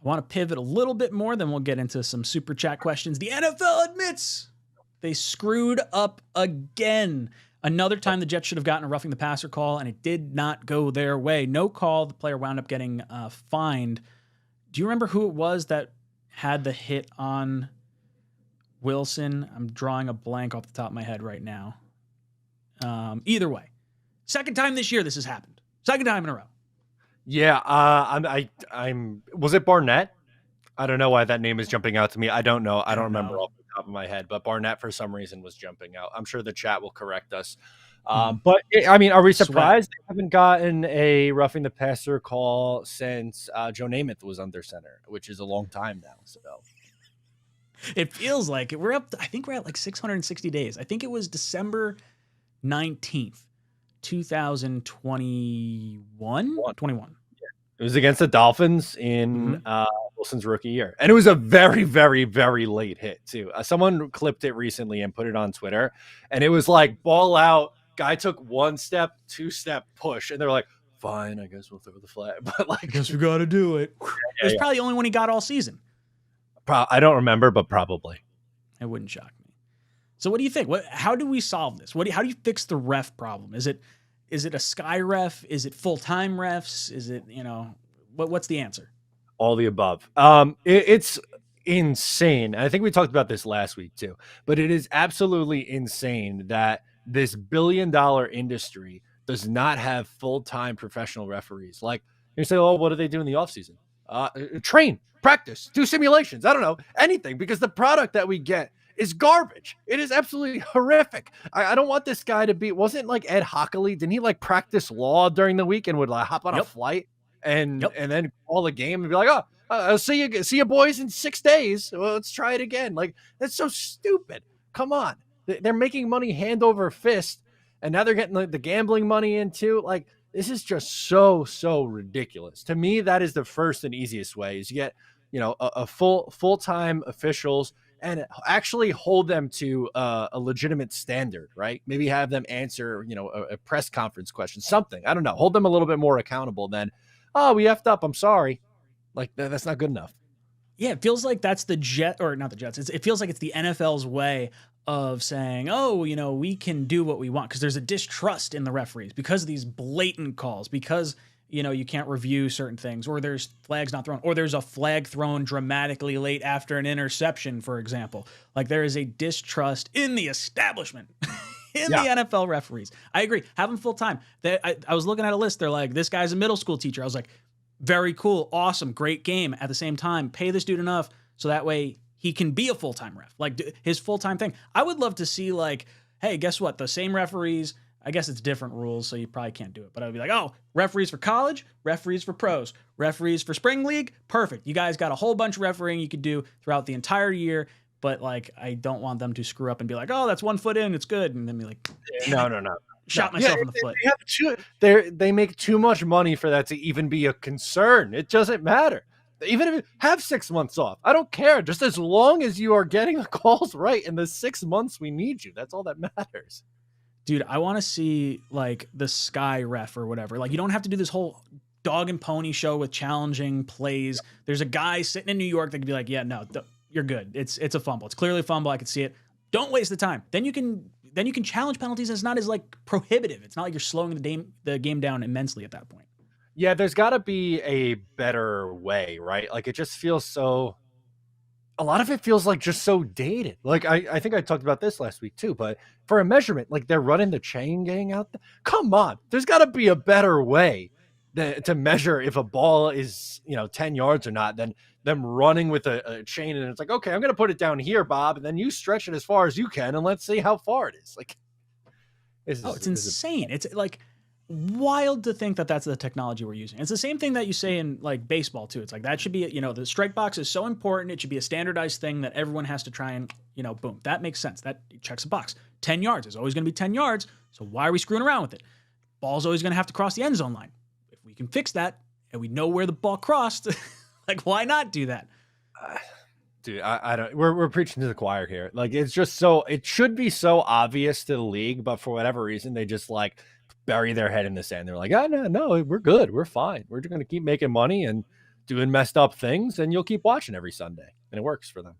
I want to pivot a little bit more, then we'll get into some super chat questions. The NFL admits they screwed up again. Another time the Jets should have gotten a roughing the passer call, and it did not go their way. No call. The player wound up getting fined. Do you remember who it was that had the hit on Wilson? I'm drawing a blank off the top of my head right now. Either way, second time this year this has happened. Second time in a row. Yeah, I'm. Was it Barnett? I don't know why that name is jumping out to me. I don't know. I don't remember off the top of my head, but Barnett for some reason was jumping out. I'm sure the chat will correct us. But I mean, are we surprised they haven't gotten a roughing the passer call since Joe Namath was under center, which is a long time now? So it feels like it. We're up. I think we're at like 660 days. I think it was December 19th, 2021. 21. It was against the Dolphins in Wilson's rookie year. And it was a very, very, very late hit, too. Someone clipped it recently and put it on Twitter. And it was like, ball out. Guy took 1 step, 2-step push. And they're like, fine, I guess we'll throw the flag. But like, I guess we got to do it. It was probably the only one he got all season. I don't remember, but probably. It wouldn't shock me. So what do you think? How do we solve this? How do you fix the ref problem? Is it a sky ref? Is it full-time refs? Is it, what's the answer? All the above. It's insane. I think we talked about this last week too, but it is absolutely insane that this billion-dollar industry does not have full-time professional referees. Like, you say, oh, what do they do in the offseason? Train, practice, do simulations. I don't know, anything, because the product that we get is garbage. It is absolutely horrific. I don't want this guy to be. Wasn't like Ed Hockley? Didn't he like practice law during the week and would like hop on a flight and then call a game and be like, oh, I'll see you boys in 6 days. Well, let's try it again. Like, that's so stupid. Come on, they're making money hand over fist, and now they're getting the gambling money in too. Like, this is just so ridiculous. To me, that is the first and easiest way is you get a full-time officials and actually hold them to a legitimate standard, right? Maybe have them answer, a press conference question, something. I don't know. Hold them a little bit more accountable than, oh, we effed up. I'm sorry. Like, that's not good enough. Yeah, it feels like that's the Jet, or not the Jets. It feels like it's the NFL's way of saying, oh, we can do what we want because there's a distrust in the referees because of these blatant calls, because you can't review certain things, or there's flags not thrown, or there's a flag thrown dramatically late after an interception, for example. Like, there is a distrust in the establishment, the NFL referees. I agree. Have them full time. I was looking at a list. They're like, this guy's a middle school teacher. I was like, very cool, awesome, great game. At the same time, pay this dude enough so that way he can be a full-time ref, like his full-time thing. I would love to see, like, hey, guess what? The same referees. I guess it's different rules, so you probably can't do it. But I would be like, oh, referees for college, referees for pros, referees for spring league. Perfect. You guys got a whole bunch of refereing you could do throughout the entire year. But, like, I don't want them to screw up and be like, oh, that's 1 foot in, it's good. And then be like, no. Shot myself in the foot. They make too much money for that to even be a concern. It doesn't matter. Even if you have 6 months off, I don't care. Just as long as you are getting the calls right in the 6 months we need you. That's all that matters. Dude, I want to see, like, the Sky Ref or whatever. Like, you don't have to do this whole dog and pony show with challenging plays. There's a guy sitting in New York that could be like, yeah, no, you're good. It's a fumble. It's clearly a fumble. I can see it. Don't waste the time. Then you can challenge penalties. And it's not as, like, prohibitive. It's not like you're slowing the game down immensely at that point. Yeah, there's got to be a better way, right? Like, it just feels so... A lot of it feels like just so dated. Like, I think I talked about this last week too, but for a measurement, like, they're running the chain gang out there. Come on. There's got to be a better way to measure if a ball is, 10 yards or not than them running with a chain. And it's like, okay, I'm going to put it down here, Bob. And then you stretch it as far as you can. And let's see how far it is. Like, it's insane. It's like wild to think that that's the technology we're using. It's the same thing that you say in, like, baseball too. It's like, that should be, the strike box is so important. It should be a standardized thing that everyone has to try and, boom, that makes sense. That checks a box. 10 yards is always going to be 10 yards. So why are we screwing around with it? Ball's always going to have to cross the end zone line. If we can fix that and we know where the ball crossed, like, why not do that? Dude, I don't. We're preaching to the choir here. Like, it's just so. It should be so obvious to the league, but for whatever reason, they just, like, bury their head in the sand. They're like, oh, no, we're good. We're fine. We're just going to keep making money. And doing messed up things, and you'll keep watching every Sunday, and it works for them.